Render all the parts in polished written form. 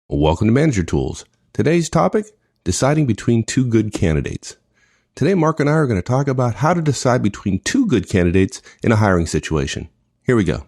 Welcome to Manager Tools. Today's topic, deciding between two good candidates. Today, Mark and I are going to talk about how to decide between two good candidates in a hiring situation. Here we go.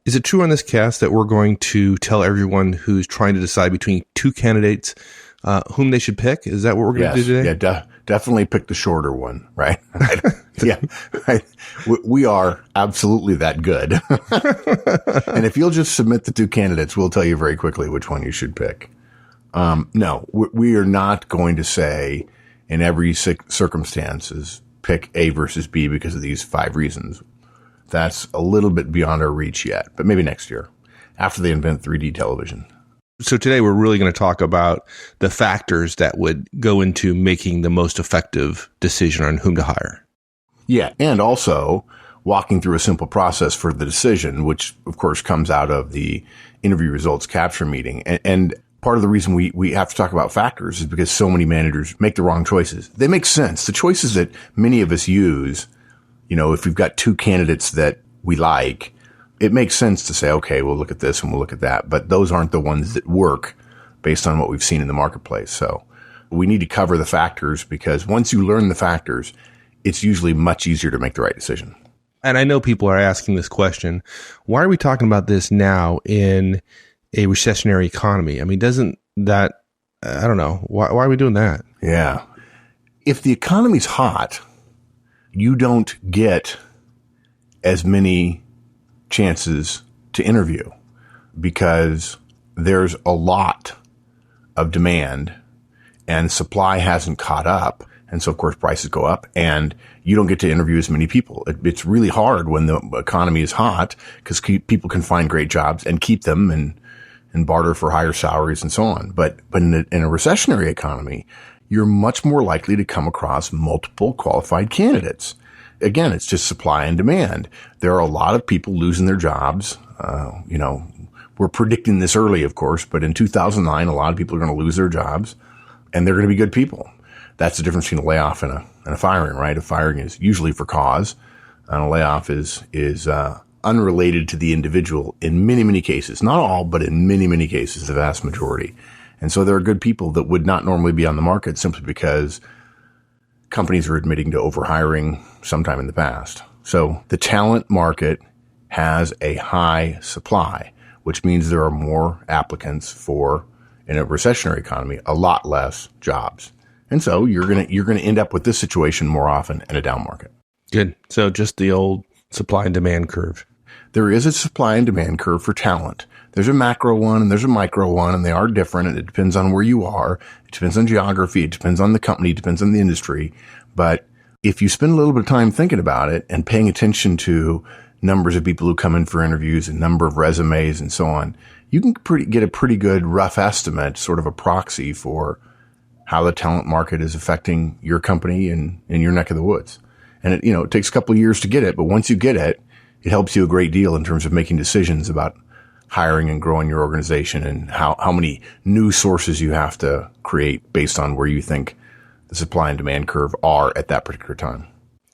Is it true on this cast that we're going to tell everyone who's trying to decide between two candidates whom they should pick? Is that what we're going to do today? Yeah, definitely pick the shorter one, right? Right. We are absolutely that good. And if you'll just submit the two candidates, we'll tell you very quickly which one you should pick. No, we are not going to say in every circumstances pick A versus B because of these 5 reasons. That's a little bit beyond our reach yet, but maybe next year after they invent 3D television. So today we're really going to talk about the factors that would go into making the most effective decision on whom to hire. Yeah. And also walking through a simple process for the decision, which of course comes out of the interview results capture meeting. And part of the reason we have to talk about factors is because so many managers make the wrong choices. They make sense. The choices that many of us use, you know, if we've got two candidates that we like, it makes sense to say, okay, we'll look at this and we'll look at that. But those aren't the ones that work based on what we've seen in the marketplace. So we need to cover the factors because once you learn the factors, it's usually much easier to make the right decision. And I know people are asking this question. Why are we talking about this now in a recessionary economy? I mean, doesn't that, I don't know. Why are we doing that? Yeah. If the economy's hot, you don't get as many chances to interview because there's a lot of demand and supply hasn't caught up. And so, of course, prices go up and you don't get to interview as many people. It's really hard when the economy is hot because people can find great jobs and keep them and barter for higher salaries and so on. But in a recessionary economy, you're much more likely to come across multiple qualified candidates. Again, it's just supply and demand. There are a lot of people losing their jobs. We're predicting this early, of course, but in 2009, a lot of people are going to lose their jobs and they're going to be good people. That's the difference between a layoff and a firing, right? A firing is usually for cause and a layoff is unrelated to the individual in many, many cases. Not all, but in many, many cases, the vast majority. And so there are good people that would not normally be on the market simply because companies are admitting to overhiring sometime in the past. So the talent market has a high supply, which means there are more applicants for, in a recessionary economy, a lot less jobs. And so you're going to end up with this situation more often in a down market. Good. So just the old supply and demand curve. There is a supply and demand curve for talent. There's a macro one and there's a micro one, and they are different. And it depends on where you are. It depends on geography. It depends on the company. It depends on the industry. But if you spend a little bit of time thinking about it and paying attention to numbers of people who come in for interviews and number of resumes and so on, you can get a pretty good rough estimate, sort of a proxy for how the talent market is affecting your company and in your neck of the woods. And it takes a couple of years to get it, but once you get it, it helps you a great deal in terms of making decisions about hiring and growing your organization and how many new sources you have to create based on where you think the supply and demand curve are at that particular time.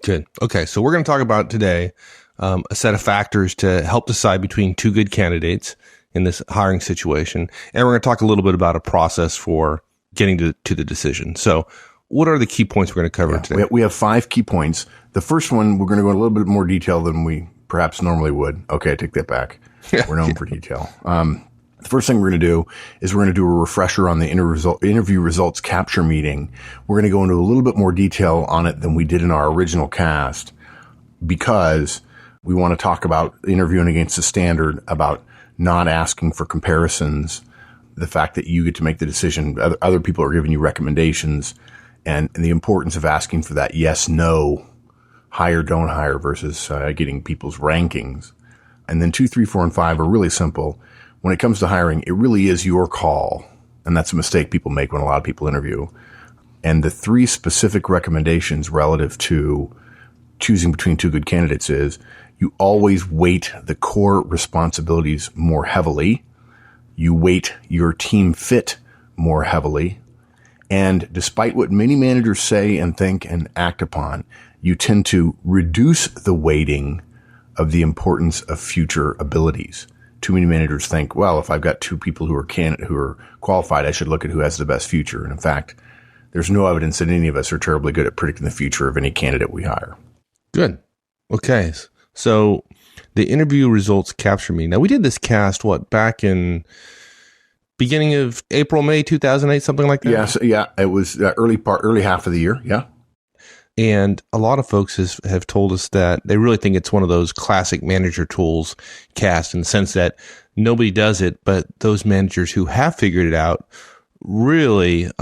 Good. Okay. So we're going to talk about today a set of factors to help decide between two good candidates in this hiring situation. And we're going to talk a little bit about a process for getting to the decision. So what are the key points we're going to cover today? We have 5 key points. The first one, we're going to go in a little bit more detail than we perhaps normally would. Okay, I take that back. We're known for detail. The first thing we're going to do is we're going to do a refresher on the interview results capture meeting. We're going to go into a little bit more detail on it than we did in our original cast because we want to talk about interviewing against the standard, about not asking for comparisons, the fact that you get to make the decision. Other people are giving you recommendations, and the importance of asking for that yes, no, hire, don't hire versus getting people's rankings. And then 2, 3, 4, and 5 are really simple. When it comes to hiring, it really is your call. And that's a mistake people make when a lot of people interview. And the 3 specific recommendations relative to choosing between two good candidates is you always weight the core responsibilities more heavily You weight your team fit more heavily. And despite what many managers say and think and act upon, you tend to reduce the weighting of the importance of future abilities. Too many managers think, well, if I've got two people who are qualified, I should look at who has the best future. And in fact, there's no evidence that any of us are terribly good at predicting the future of any candidate we hire. Good. Okay. So the interview results capture me. Now, we did this cast, back in beginning of April, May 2008, something like that? Yes. Yeah. It was early half of the year. Yeah. And a lot of folks have told us that they really think it's one of those classic manager tools cast, in the sense that nobody does it, but those managers who have figured it out really, it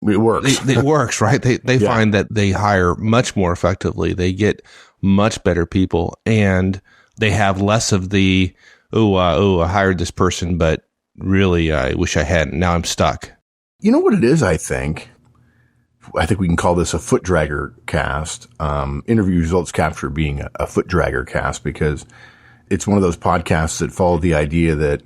works. It works, right? They find that they hire much more effectively. They get much better people, and they have less of the, I hired this person, but really I wish I hadn't. Now I'm stuck. You know what it is, I think we can call this a foot dragger cast, interview results capture being a foot dragger cast, because it's one of those podcasts that follow the idea that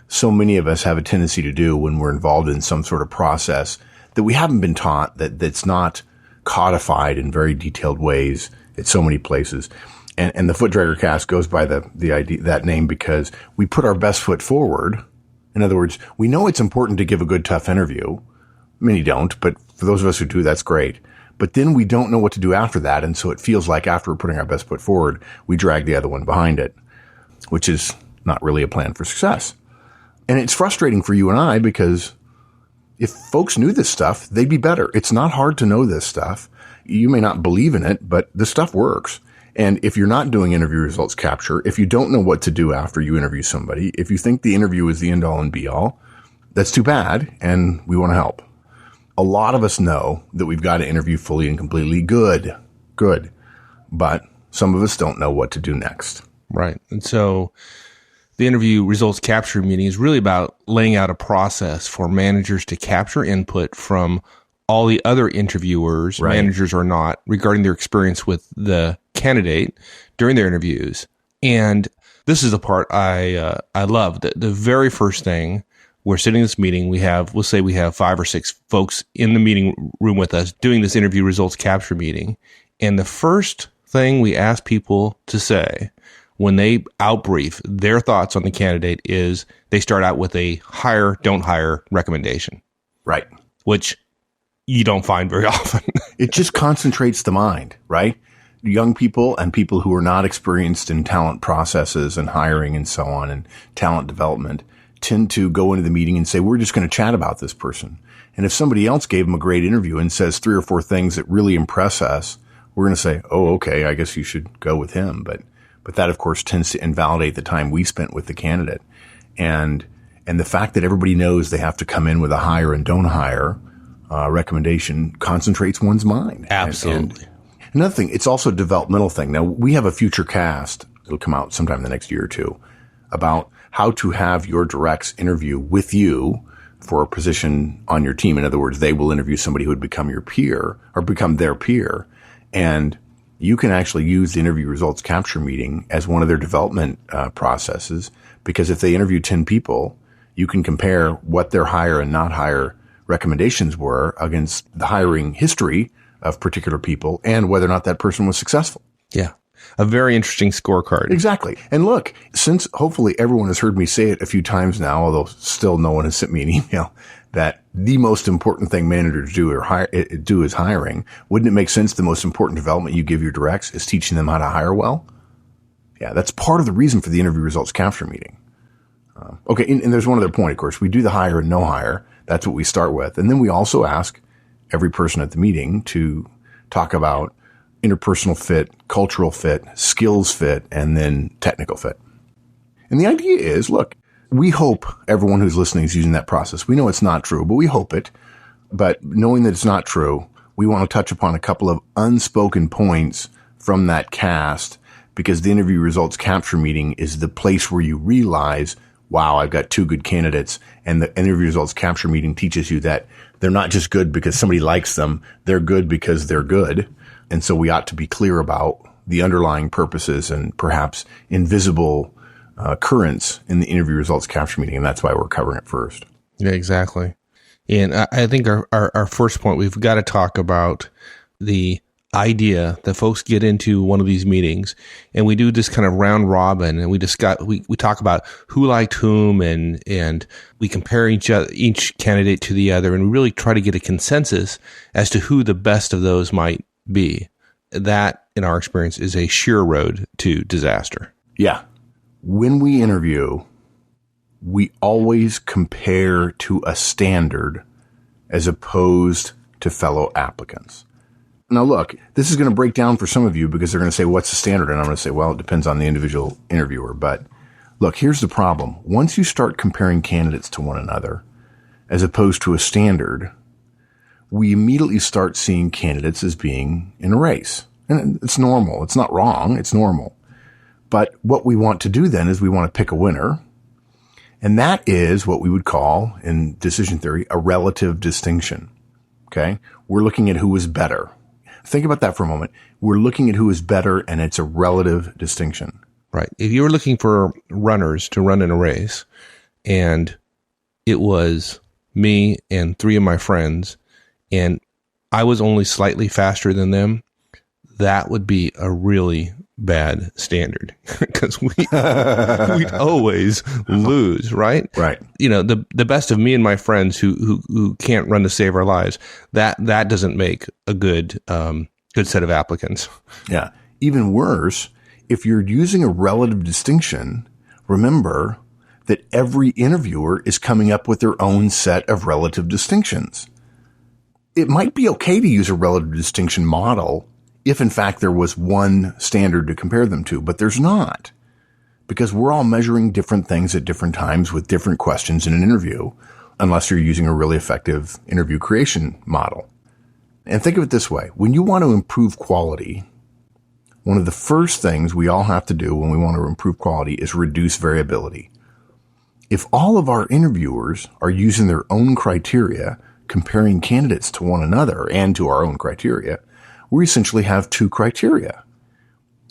so many of us have a tendency to do when we're involved in some sort of process that we haven't been taught, that's not codified in very detailed ways at so many places. And the foot dragger cast goes by the idea, that name, because we put our best foot forward. In other words, we know it's important to give a good, tough interview. Many don't, but for those of us who do, that's great. But then we don't know what to do after that. And so it feels like after we're putting our best foot forward, we drag the other one behind it, which is not really a plan for success. And it's frustrating for you and I, because if folks knew this stuff, they'd be better. It's not hard to know this stuff. You may not believe in it, but this stuff works. And if you're not doing interview results capture, if you don't know what to do after you interview somebody, if you think the interview is the end all and be all, that's too bad, and we want to help. A lot of us know that we've got to interview fully and completely. Good. But some of us don't know what to do next. Right. And so the interview results capture meeting is really about laying out a process for managers to capture input from all the other interviewers, right, managers or not, regarding their experience with the candidate during their interviews. And this is the part I love. The very first thing, we're sitting in this meeting, we'll say we have 5 or 6 folks in the meeting room with us doing this interview results capture meeting. And the first thing we ask people to say when they outbrief their thoughts on the candidate is they start out with a hire, don't hire recommendation. Right. Which you don't find very often. It just concentrates the mind, right? Young people and people who are not experienced in talent processes and hiring and so on and talent development tend to go into the meeting and say, we're just going to chat about this person. And if somebody else gave them a great interview and says 3 or 4 things that really impress us, we're going to say, oh, okay, I guess you should go with him. But that, of course, tends to invalidate the time we spent with the candidate. And the fact that everybody knows they have to come in with a hire and don't hire recommendation concentrates one's mind. Absolutely. And another thing, it's also a developmental thing. Now, we have a future cast, it'll come out sometime in the next year or two, about how to have your directs interview with you for a position on your team. In other words, they will interview somebody who would become your peer or become their peer. And you can actually use the interview results capture meeting as one of their development processes, because if they interview 10 people, you can compare what their hire and not hire recommendations were against the hiring history of particular people and whether or not that person was successful. Yeah. A very interesting scorecard. Exactly. And look, since hopefully everyone has heard me say it a few times now, although still no one has sent me an email, that the most important thing managers do is hiring. Wouldn't it make sense the most important development you give your directs is teaching them how to hire well? Yeah, that's part of the reason for the interview results capture meeting. Okay, and there's one other point, of course. We do the hire and no hire. That's what we start with. And then we also ask every person at the meeting to talk about interpersonal fit, cultural fit, skills fit, and then technical fit. And the idea is, look, we hope everyone who's listening is using that process. We know it's not true, but we hope it. But knowing that it's not true, we want to touch upon a couple of unspoken points from that cast, because the interview results capture meeting is the place where you realize, wow, I've got 2 good candidates. And the interview results capture meeting teaches you that they're not just good because somebody likes them. They're good because they're good. And so we ought to be clear about the underlying purposes and perhaps invisible occurrence in the interview results capture meeting, and that's why we're covering it first. Yeah, exactly. And I think our first point, we've got to talk about the idea that folks get into one of these meetings and we do this kind of round robin, and we talk about who liked whom, and we compare each candidate to the other, and we really try to get a consensus as to who the best of those might be. That, in our experience, is a sure road to disaster. Yeah. When we interview, we always compare to a standard as opposed to fellow applicants. Now, look, this is going to break down for some of you because they're going to say, what's the standard? And I'm going to say, well, it depends on the individual interviewer. But look, here's the problem. Once you start comparing candidates to one another as opposed to a standard, we immediately start seeing candidates as being in a race. And it's normal. It's not wrong. It's normal. But what we want to do then is we want to pick a winner. And that is what we would call, in decision theory, a relative distinction. Okay? We're looking at who is better. Think about that for a moment. We're looking at who is better, and it's a relative distinction. Right. If you were looking for runners to run in a race, and it was me and 3 of my friends, and I was only slightly faster than them, that would be a really bad standard because we'd always lose, right? Right. You know, the best of me and my friends who can't run to save our lives, that doesn't make a good set of applicants. Yeah. Even worse, if you're using a relative distinction, remember that every interviewer is coming up with their own set of relative distinctions. It might be okay to use a relative distinction model if, in fact, there was one standard to compare them to, but there's not, because we're all measuring different things at different times with different questions in an interview, unless you're using a really effective interview creation model. And think of it this way. When you want to improve quality, one of the first things we all have to do when we want to improve quality is reduce variability. If all of our interviewers are using their own criteria, comparing candidates to one another and to our own criteria, we essentially have 2 criteria.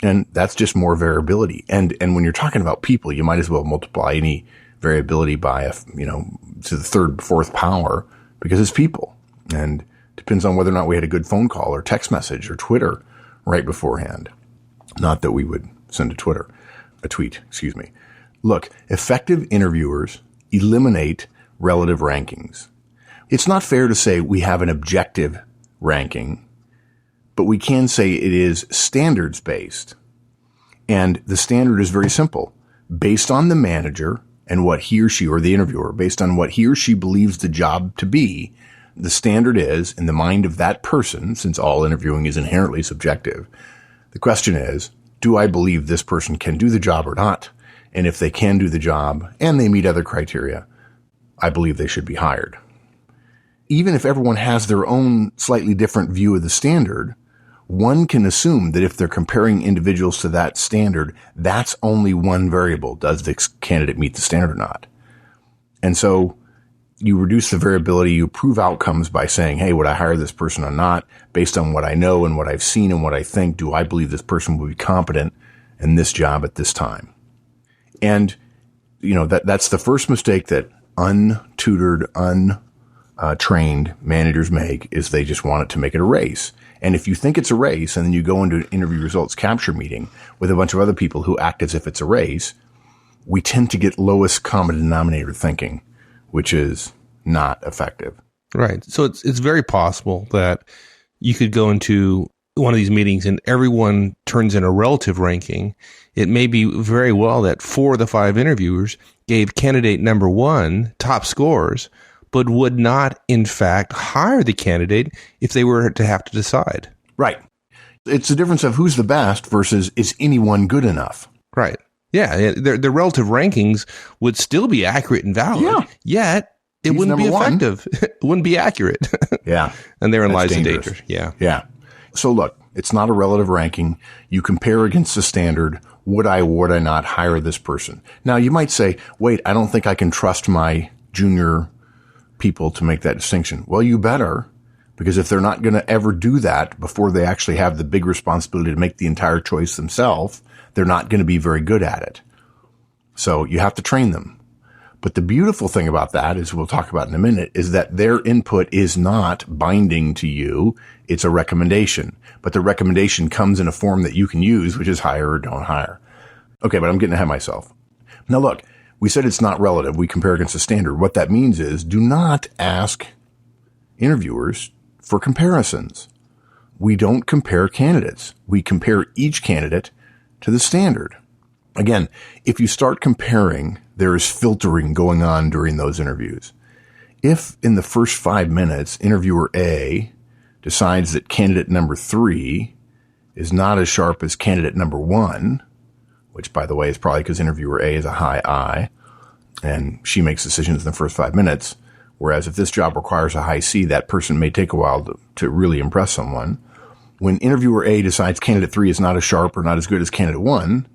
And that's just more variability. And when you're talking about people, you might as well multiply any variability by, to the 3rd, 4th power, because it's people. And it depends on whether or not we had a good phone call or text message or Twitter right beforehand. Not that we would send a tweet. Look, effective interviewers eliminate relative rankings. It's not fair to say we have an objective ranking, but we can say it is standards-based. And the standard is very simple. Based on the manager and what he or she, or the interviewer, based on what he or she believes the job to be, the standard is, in the mind of that person, since all interviewing is inherently subjective, the question is, do I believe this person can do the job or not? And if they can do the job and they meet other criteria, I believe they should be hired. Even if everyone has their own slightly different view of the standard, one can assume that if they're comparing individuals to that standard, that's only one variable. Does the candidate meet the standard or not? And so you reduce the variability, you prove outcomes by saying, hey, would I hire this person or not? Based on what I know and what I've seen and what I think, do I believe this person will be competent in this job at this time? And, that's the first mistake that untutored, trained managers make, is they just want it to make it a race. And if you think it's a race and then you go into an interview results capture meeting with a bunch of other people who act as if it's a race, we tend to get lowest common denominator thinking, which is not effective. Right. So it's very possible that you could go into one of these meetings and everyone turns in a relative ranking. It may be very well that 4 of the 5 interviewers gave candidate number 1 top scores, but would not, in fact, hire the candidate if they were to have to decide. Right. It's the difference of who's the best versus is anyone good enough. Right. Yeah. The relative rankings would still be accurate and valid. Yeah. Yet it wouldn't be effective. It wouldn't be accurate. Yeah. And therein lies the danger. Yeah. Yeah. So look, it's not a relative ranking. You compare against the standard. Would I or would I not hire this person? Now, you might say, wait, I don't think I can trust my junior people to make that distinction. Well, you better, because if they're not going to ever do that before they actually have the big responsibility to make the entire choice themselves, they're not going to be very good at it. So you have to train them. But the beautiful thing about that, as we'll talk about in a minute, is that their input is not binding to you. It's a recommendation. But the recommendation comes in a form that you can use, which is hire or don't hire. Okay, but I'm getting ahead of myself. Now look, we said it's not relative. We compare against the standard. What that means is do not ask interviewers for comparisons. We don't compare candidates. We compare each candidate to the standard. Again, if you start comparing, there is filtering going on during those interviews. If in the first 5 minutes, interviewer A decides that candidate number 3 is not as sharp as candidate number 1, which by the way is probably because interviewer A is a high I, and she makes decisions in the first 5 minutes, whereas if this job requires a high C, that person may take a while to really impress someone. When interviewer A decides candidate 3 is not as sharp or not as good as candidate 1,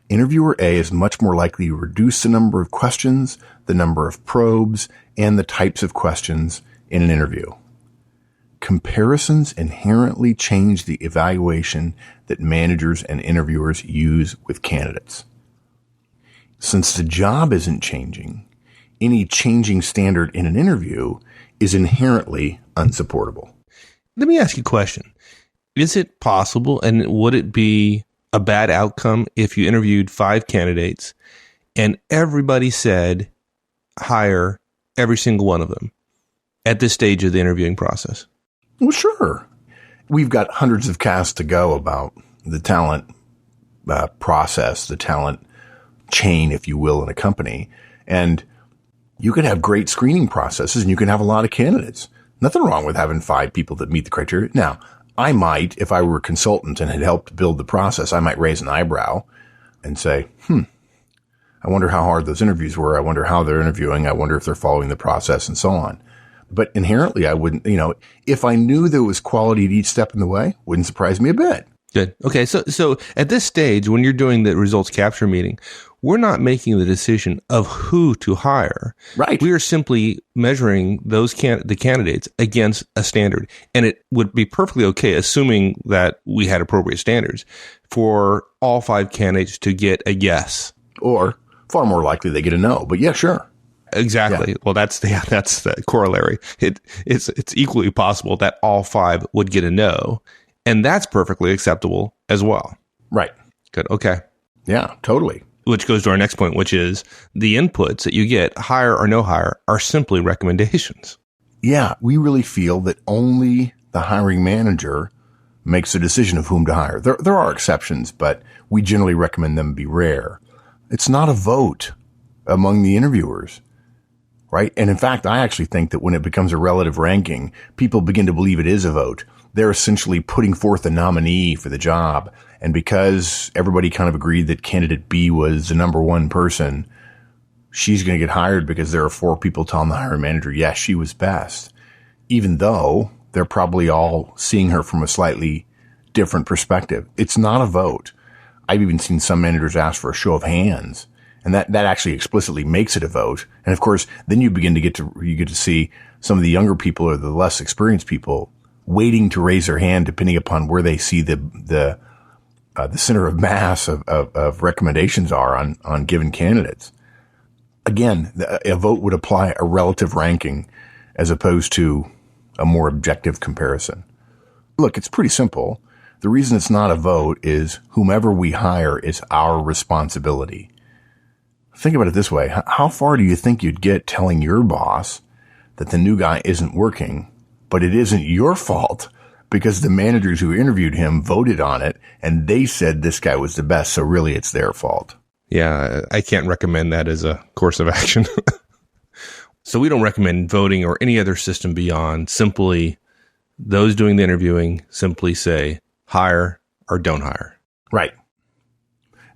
interviewer A is much more likely to reduce the number of questions, the number of probes, and the types of questions in an interview. Comparisons inherently change the evaluation that managers and interviewers use with candidates. Since the job isn't changing, any changing standard in an interview is inherently unsupportable. Let me ask you a question. Is it possible, and would it be a bad outcome if you interviewed 5 candidates and everybody said hire every single one of them at this stage of the interviewing process? Well, sure. We've got hundreds of casts to go about the talent process, the talent chain, if you will, in a company. And you could have great screening processes and you can have a lot of candidates. Nothing wrong with having 5 people that meet the criteria. Now, I might, if I were a consultant and had helped build the process, I might raise an eyebrow and say, I wonder how hard those interviews were. I wonder how they're interviewing. I wonder if they're following the process and so on. But inherently, I wouldn't, if I knew there was quality at each step in the way, wouldn't surprise me a bit. Good. Okay. So at this stage, when you're doing the results capture meeting, we're not making the decision of who to hire. Right. We are simply measuring the candidates against a standard. And it would be perfectly okay, assuming that we had appropriate standards, for all 5 candidates to get a yes. Or far more likely they get a no. But yeah, sure. Exactly. Yeah. Well, that's the corollary. It's equally possible that all 5 would get a no, and that's perfectly acceptable as well. Right. Good. Okay. Yeah, totally. Which goes to our next point, which is the inputs that you get, hire or no hire, are simply recommendations. Yeah, we really feel that only the hiring manager makes the decision of whom to hire. There are exceptions, but we generally recommend them be rare. It's not a vote among the interviewers. Right. And in fact, I actually think that when it becomes a relative ranking, people begin to believe it is a vote. They're essentially putting forth a nominee for the job. And because everybody kind of agreed that candidate B was the number 1 person, she's going to get hired because there are 4 people telling the hiring manager, yes, she was best. Even though they're probably all seeing her from a slightly different perspective. It's not a vote. I've even seen some managers ask for a show of hands. And that actually explicitly makes it a vote. And of course, then you get to see some of the younger people or the less experienced people waiting to raise their hand depending upon where they see the center of mass of recommendations are on given candidates. Again, a vote would apply a relative ranking as opposed to a more objective comparison. Look, it's pretty simple. The reason it's not a vote is whomever we hire is our responsibility. Think about it this way. How far do you think you'd get telling your boss that the new guy isn't working, but it isn't your fault because the managers who interviewed him voted on it and they said this guy was the best, so really it's their fault? Yeah, I can't recommend that as a course of action. So we don't recommend voting or any other system beyond simply those doing the interviewing simply say hire or don't hire. Right.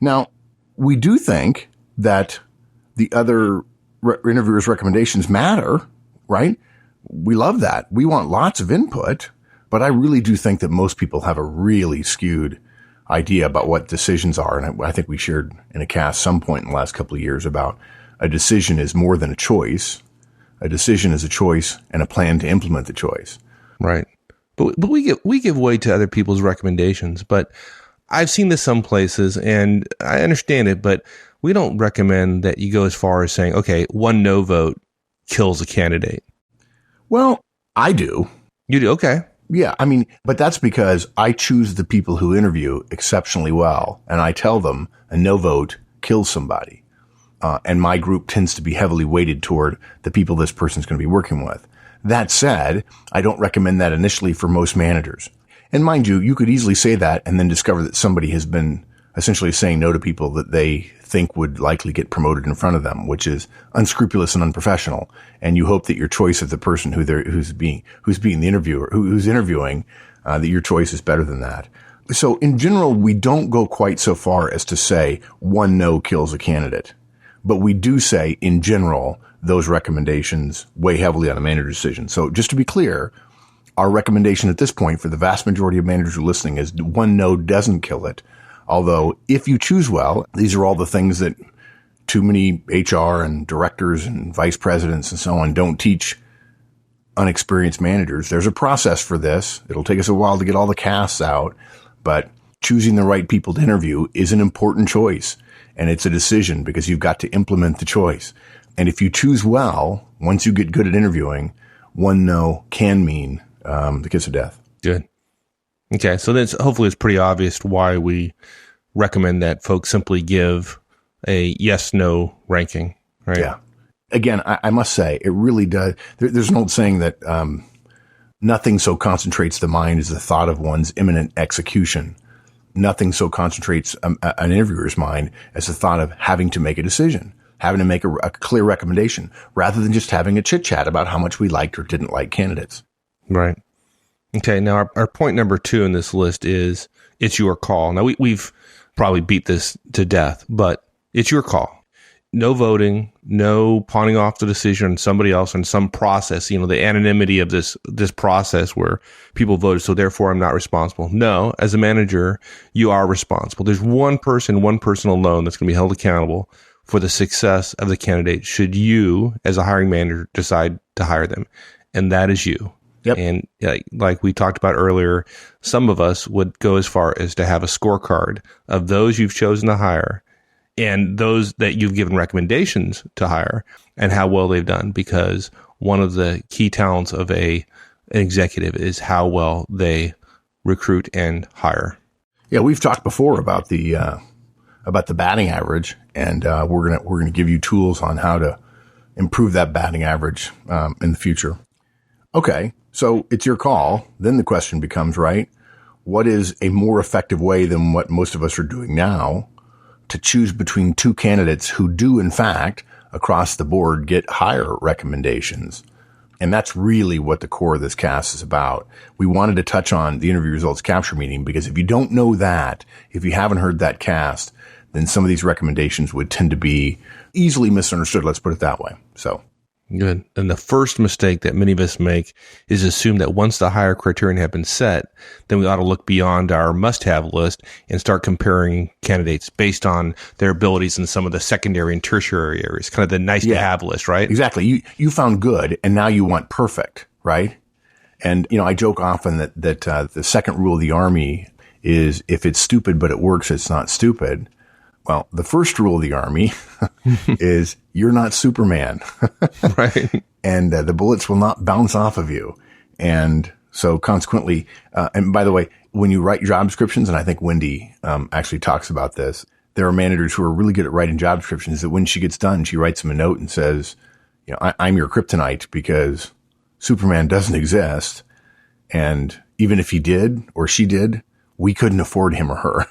Now, we do think that the other interviewers' recommendations matter, right? We love that. We want lots of input, but I really do think that most people have a really skewed idea about what decisions are. And I think we shared in a cast some point in the last couple of years about a decision is more than a choice. A decision is a choice and a plan to implement the choice. Right. But we give way to other people's recommendations, but I've seen this some places and I understand it, but we don't recommend that you go as far as saying, okay, one no vote kills a candidate. Well, I do. You do? Okay. Yeah. I mean, but that's because I choose the people who interview exceptionally well, and I tell them a no vote kills somebody. And my group tends to be heavily weighted toward the people this person's going to be working with. That said, I don't recommend that initially for most managers. And mind you, you could easily say that and then discover that somebody has been essentially saying no to people that they think would likely get promoted in front of them, which is unscrupulous and unprofessional. And you hope that your choice of the person who's being the interviewer, who's interviewing, that your choice is better than that. So in general, we don't go quite so far as to say one no kills a candidate. But we do say, in general, those recommendations weigh heavily on a manager's decision. So just to be clear, our recommendation at this point for the vast majority of managers who are listening is one no doesn't kill it. Although, if you choose well, these are all the things that too many HR and directors and vice presidents and so on don't teach unexperienced managers. There's a process for this. It'll take us a while to get all the casts out, but choosing the right people to interview is an important choice. And it's a decision because you've got to implement the choice. And if you choose well, once you get good at interviewing, one no can mean the kiss of death. Good. Okay. So then hopefully it's pretty obvious why we recommend that folks simply give a yes-no ranking, right? Yeah. Again, I must say, it really does. There's an old saying that nothing so concentrates the mind as the thought of one's imminent execution. Nothing so concentrates an interviewer's mind as the thought of having to make a decision, having to make a clear recommendation, rather than just having a chit-chat about how much we liked or didn't like candidates. Right. Okay. Now, our point number 2 in this list is it's your call. Now, we've probably beat this to death, but it's your call. No voting, no pawning off the decision on somebody else in some process, the anonymity of this process where people voted, so therefore I'm not responsible. No, as a manager, you are responsible. There's one person alone that's going to be held accountable for the success of the candidate should you, as a hiring manager, decide to hire them. And that is you. Yep. And like we talked about earlier, some of us would go as far as to have a scorecard of those you've chosen to hire and those that you've given recommendations to hire and how well they've done, because one of the key talents of an executive is how well they recruit and hire. Yeah, we've talked before about the batting average, and we're gonna give you tools on how to improve that batting average in the future. Okay, so it's your call. Then the question becomes, right, what is a more effective way than what most of us are doing now to choose between two candidates who do, in fact, across the board, get higher recommendations? And that's really what the core of this cast is about. We wanted to touch on the interview results capture meeting because if you don't know that, if you haven't heard that cast, then some of these recommendations would tend to be easily misunderstood. Let's put it that way. So. Good. And the first mistake that many of us make is assume that once the hire criterion have been set, then we ought to look beyond our must-have list and start comparing candidates based on their abilities in some of the secondary and tertiary areas, kind of the nice-to-have list, right? Exactly. You found good, and now you want perfect, right? And, I joke often that the second rule of the Army is if it's stupid but it works, it's not stupid. Well, the first rule of the Army is you're not Superman. Right. And the bullets will not bounce off of you. And so consequently, and by the way, when you write job descriptions, and I think Wendy actually talks about this, there are managers who are really good at writing job descriptions that when she gets done, she writes them a note and says, I'm your kryptonite because Superman doesn't exist. And even if he did or she did, we couldn't afford him or her.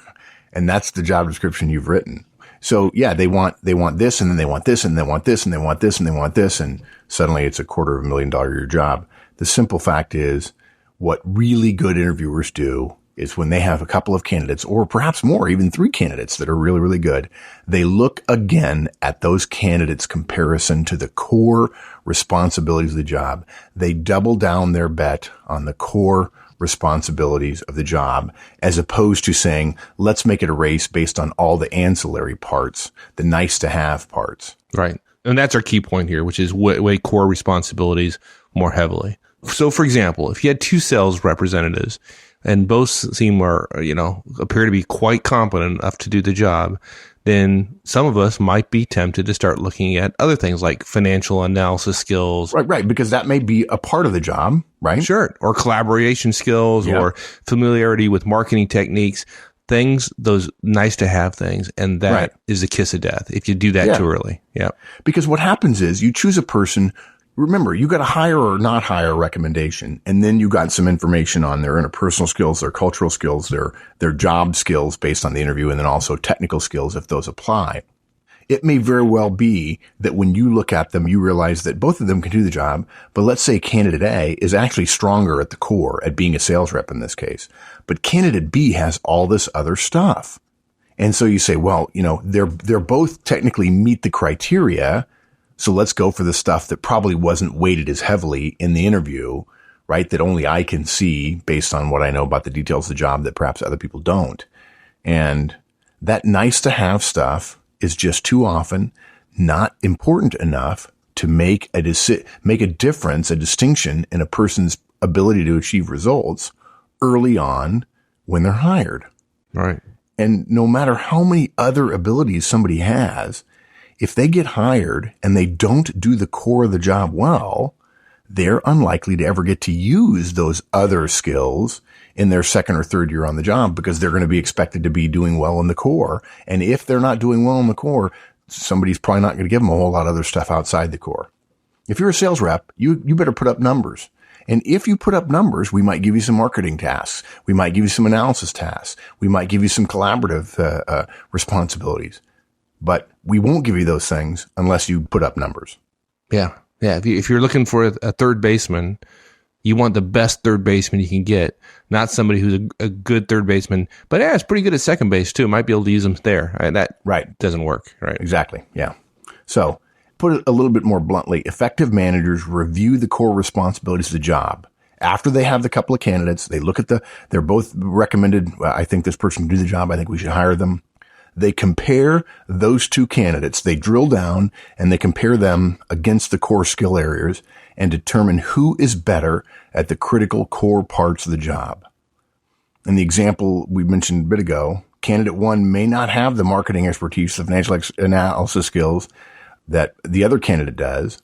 And that's the job description you've written. So yeah, they want this and then they want this and they want this and they want this and they want this. And suddenly it's a $250,000 a year job. The simple fact is what really good interviewers do is when they have a couple of candidates or perhaps more, even 3 candidates that are really, really good, they look again at those candidates' comparison to the core responsibilities of the job. They double down their bet on the core responsibilities of the job, as opposed to saying, let's make it a race based on all the ancillary parts, the nice to have parts. Right. And that's our key point here, which is weigh core responsibilities more heavily. So for example, if you had 2 sales representatives and both appear to be quite competent enough to do the job, then some of us might be tempted to start looking at other things like financial analysis skills. Right. Because that may be a part of the job, right? Sure. Or collaboration skills or familiarity with marketing techniques, things, those nice to have things. And that is a kiss of death if you do that too early. Yeah. Because what happens is you choose a person. Remember, you got a hire or not hire recommendation, and then you got some information on their interpersonal skills, their cultural skills, their job skills based on the interview, and then also technical skills if those apply. It may very well be that when you look at them, you realize that both of them can do the job, but let's say candidate A is actually stronger at the core at being a sales rep in this case, but candidate B has all this other stuff. And so you say, well, they're both technically meet the criteria. So let's go for the stuff that probably wasn't weighted as heavily in the interview, right? That only I can see based on what I know about the details of the job that perhaps other people don't. And that nice to have stuff is just too often not important enough to make a difference, a distinction in a person's ability to achieve results early on when they're hired. Right. And no matter how many other abilities somebody has, if they get hired and they don't do the core of the job well, they're unlikely to ever get to use those other skills in their second or third year on the job because they're going to be expected to be doing well in the core. And if they're not doing well in the core, somebody's probably not going to give them a whole lot of other stuff outside the core. If you're a sales rep, you better put up numbers. And if you put up numbers, we might give you some marketing tasks. We might give you some analysis tasks. We might give you some collaborative responsibilities. But we won't give you those things unless you put up numbers. Yeah. Yeah. If you're looking for a third baseman, you want the best third baseman you can get, not somebody who's a good third baseman, but it's pretty good at second base too. Might be able to use them there. That doesn't work. Right. Exactly. Yeah. So put it a little bit more bluntly, effective managers review the core responsibilities of the job. After they have the couple of candidates, they look at they're both recommended. I think this person can do the job. I think we should hire them. They compare those two candidates. They drill down and they compare them against the core skill areas and determine who is better at the critical core parts of the job. In the example we mentioned a bit ago, candidate one may not have the marketing expertise, the financial analysis skills that the other candidate does,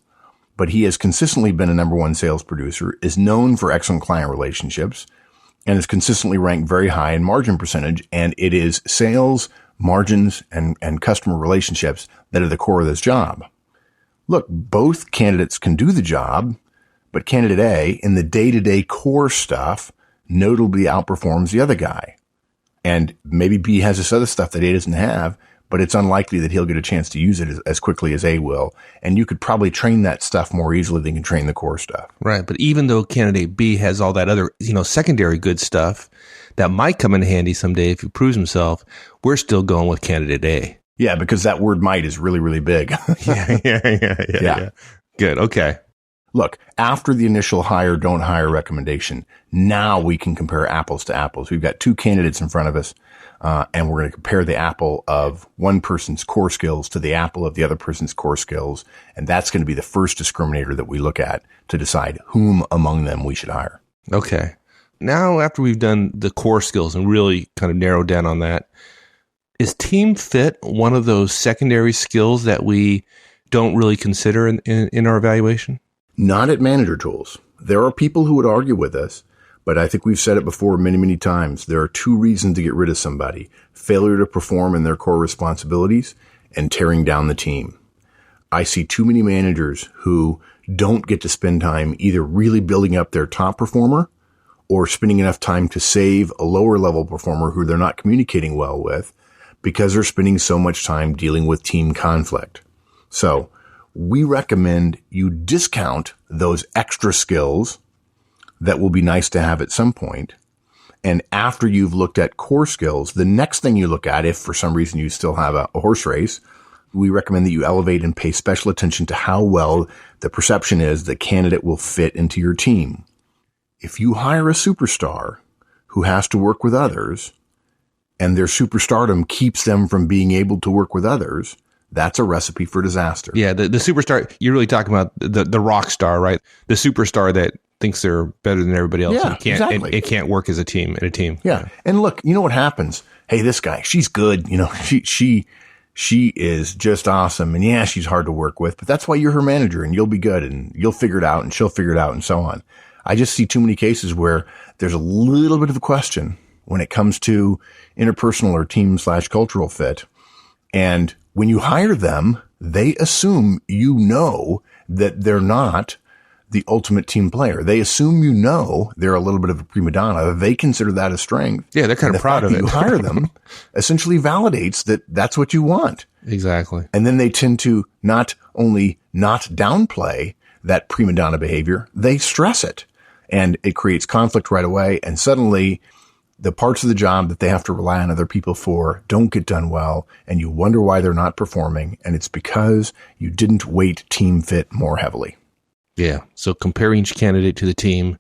but he has consistently been a number one sales producer, is known for excellent client relationships, and is consistently ranked very high in margin percentage. And it is sales, margins, and customer relationships that are the core of this job. Look, both candidates can do the job, but candidate A in the day-to-day core stuff notably outperforms the other guy. And maybe B has this other stuff that A doesn't have, but it's unlikely that he'll get a chance to use it as quickly as A will. And you could probably train that stuff more easily than you can train the core stuff. Right. But even though candidate B has all that other, secondary good stuff that might come in handy someday if he proves himself, we're still going with candidate A. Yeah, because that word might is really, really big. Yeah. Good. Okay. Look, after the initial hire, don't hire recommendation, now we can compare apples to apples. We've got two candidates in front of us, and we're going to compare the apple of one person's core skills to the apple of the other person's core skills. And that's going to be the first discriminator that we look at to decide whom among them we should hire. Okay. Now, after we've done the core skills and really kind of narrowed down on that, is team fit one of those secondary skills that we don't really consider in our evaluation? Not at Manager Tools. There are people who would argue with us, but I think we've said it before many, many times. There are two reasons to get rid of somebody: failure to perform in their core responsibilities and tearing down the team. I see too many managers who don't get to spend time either really building up their top performer or spending enough time to save a lower level performer who they're not communicating well with because they're spending so much time dealing with team conflict. So we recommend you discount those extra skills that will be nice to have at some point. And after you've looked at core skills, the next thing you look at, if for some reason you still have a horse race, we recommend that you elevate and pay special attention to how well the perception is the candidate will fit into your team. If you hire a superstar who has to work with others and their superstardom keeps them from being able to work with others, that's a recipe for disaster. Yeah, the superstar, you're really talking about the rock star, right? The superstar that thinks they're better than everybody else. Yeah, and can't, exactly. It can't work as a team, in a team. Yeah. And look, you know what happens? Hey, this guy, she's good. She she is just awesome. And yeah, she's hard to work with, but that's why you're her manager and you'll be good and you'll figure it out and she'll figure it out and so on. I just see too many cases where there's a little bit of a question when it comes to interpersonal or team/cultural fit. And when you hire them, they assume you know that they're not the ultimate team player. They assume you know they're a little bit of a prima donna. They consider that a strength. Yeah, they're kind of proud of it. You hire them essentially validates that that's what you want. Exactly. And then they tend to not only not downplay that prima donna behavior, they stress it. And it creates conflict right away. And suddenly the parts of the job that they have to rely on other people for don't get done well. And you wonder why they're not performing. And it's because you didn't weight team fit more heavily. Yeah. So compare each candidate to the team,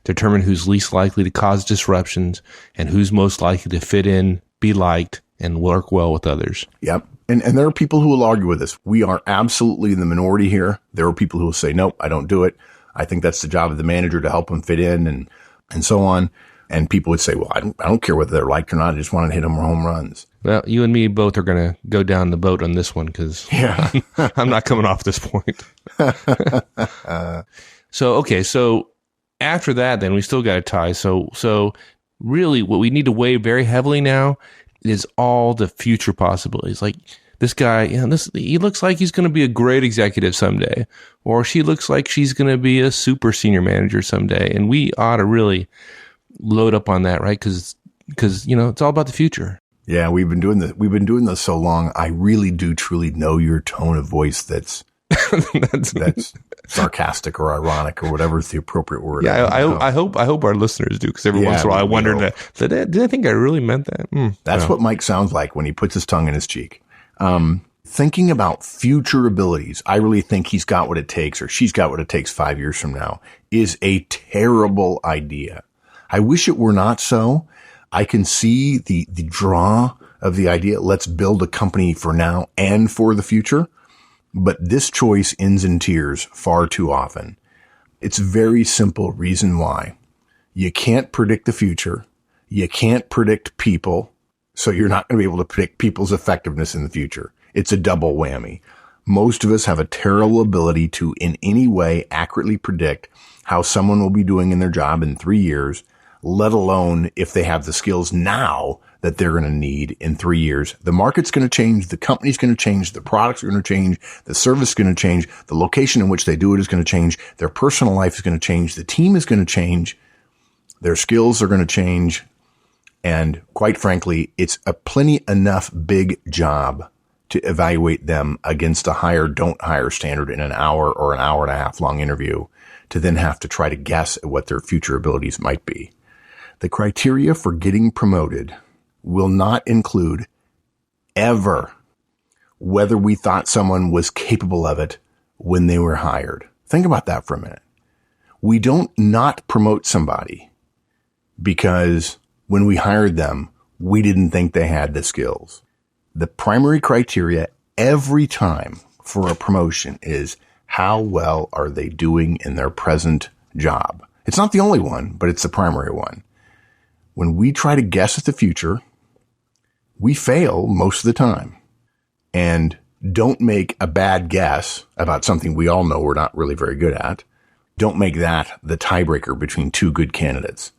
determine who's least likely to cause disruptions and who's most likely to fit in, be liked, and work well with others. Yep. And there are people who will argue with us. We are absolutely in the minority here. There are people who will say, nope, I don't do it. I think that's the job of the manager to help them fit in and so on. And people would say, well, I don't care whether they're liked or not. I just want to hit them home runs. Well, you and me both are going to go down the boat on this one because I'm not coming off this point. So after that, then we still got to tie. So really what we need to weigh very heavily now is all the future possibilities. Like this guy, he looks like he's going to be a great executive someday, or she looks like she's going to be a super senior manager someday. And we ought to really load up on that, right? Because it's all about the future. Yeah, we've been doing this so long. I really do truly know your tone of voice that's sarcastic or ironic or whatever is the appropriate word. Yeah, I hope our listeners do, because every once in a while I wonder, did I think I really meant that? That's what Mike sounds like when he puts his tongue in his cheek. Thinking about future abilities, I really think he's got what it takes or she's got what it takes 5 years from now is a terrible idea. I wish it were not so. I can see the draw of the idea. Let's build a company for now and for the future. But this choice ends in tears far too often. It's a very simple reason why. You can't predict the future. You can't predict people. So you're not going to be able to predict people's effectiveness in the future. It's a double whammy. Most of us have a terrible ability to in any way accurately predict how someone will be doing in their job in 3 years, let alone if they have the skills now that they're going to need in 3 years. The market's going to change. The company's going to change. The products are going to change. The service is going to change. The location in which they do it is going to change. Their personal life is going to change. The team is going to change. Their skills are going to change. And quite frankly, it's a plenty enough big job to evaluate them against a hire, don't hire standard in an hour or an hour and a half long interview to then have to try to guess at what their future abilities might be. The criteria for getting promoted will not include ever whether we thought someone was capable of it when they were hired. Think about that for a minute. We don't not promote somebody because when we hired them, we didn't think they had the skills. The primary criteria every time for a promotion is how well are they doing in their present job? It's not the only one, but it's the primary one. When we try to guess at the future, we fail most of the time. And don't make a bad guess about something we all know we're not really very good at. Don't make that the tiebreaker between two good candidates.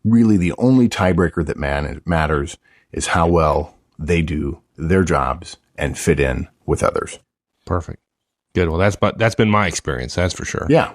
Really, the only tiebreaker that matters is how well they do their jobs and fit in with others. Perfect. Good. Well, that's been my experience. That's for sure. Yeah.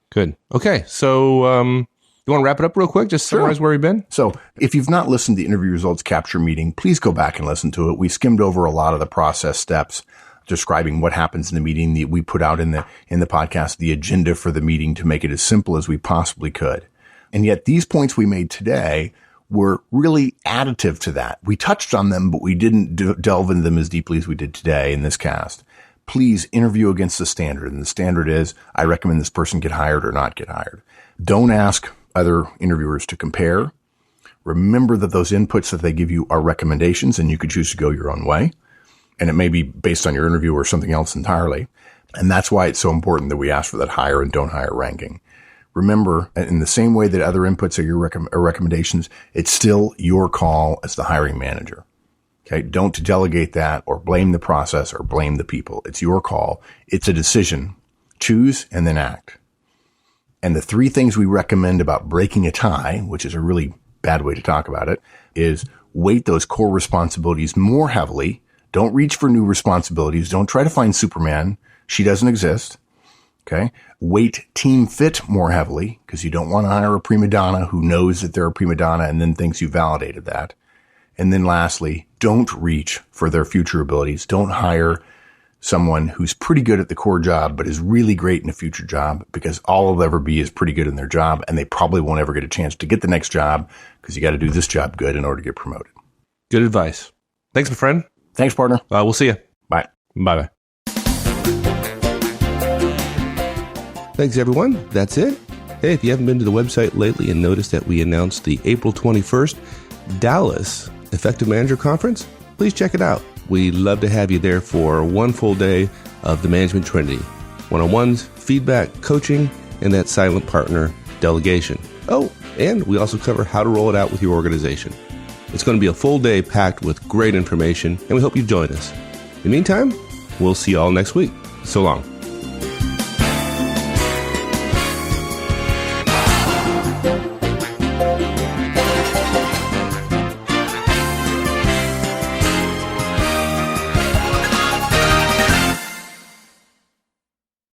Good. Okay. So, you want to wrap it up real quick? Just summarize where we've been? So if you've not listened to the interview results capture meeting, please go back and listen to it. We skimmed over a lot of the process steps describing what happens in the meeting. We put out in the podcast the agenda for the meeting to make it as simple as we possibly could. And yet these points we made today were really additive to that. We touched on them, but we didn't delve into them as deeply as we did today in this cast. Please interview against the standard. And the standard is, I recommend this person get hired or not get hired. Don't ask other interviewers to compare. Remember that those inputs that they give you are recommendations and you could choose to go your own way. And it may be based on your interview or something else entirely. And that's why it's so important that we ask for that hire and don't hire ranking. Remember, in the same way that other inputs are your recommendations, it's still your call as the hiring manager. Okay. Don't delegate that or blame the process or blame the people. It's your call. It's a decision. Choose and then act. And the 3 things we recommend about breaking a tie, which is a really bad way to talk about it, is weight those core responsibilities more heavily. Don't reach for new responsibilities. Don't try to find Superman. She doesn't exist. Okay. Weight team fit more heavily because you don't want to hire a prima donna who knows that they're a prima donna and then thinks you validated that. And then lastly, don't reach for their future abilities. Don't hire someone who's pretty good at the core job, but is really great in a future job, because all they'll ever be is pretty good in their job. And they probably won't ever get a chance to get the next job because you got to do this job good in order to get promoted. Good advice. Thanks, my friend. Thanks, partner. We'll see you. Bye. Bye-bye. Thanks, everyone. That's it. Hey, if you haven't been to the website lately and noticed that we announced the April 21st Dallas Effective Manager Conference, please check it out. We'd love to have you there for 1 full day of the Management Trinity. One-on-ones, feedback, coaching, and that silent partner delegation. Oh, and we also cover how to roll it out with your organization. It's going to be a full day packed with great information, and we hope you join us. In the meantime, we'll see you all next week. So long.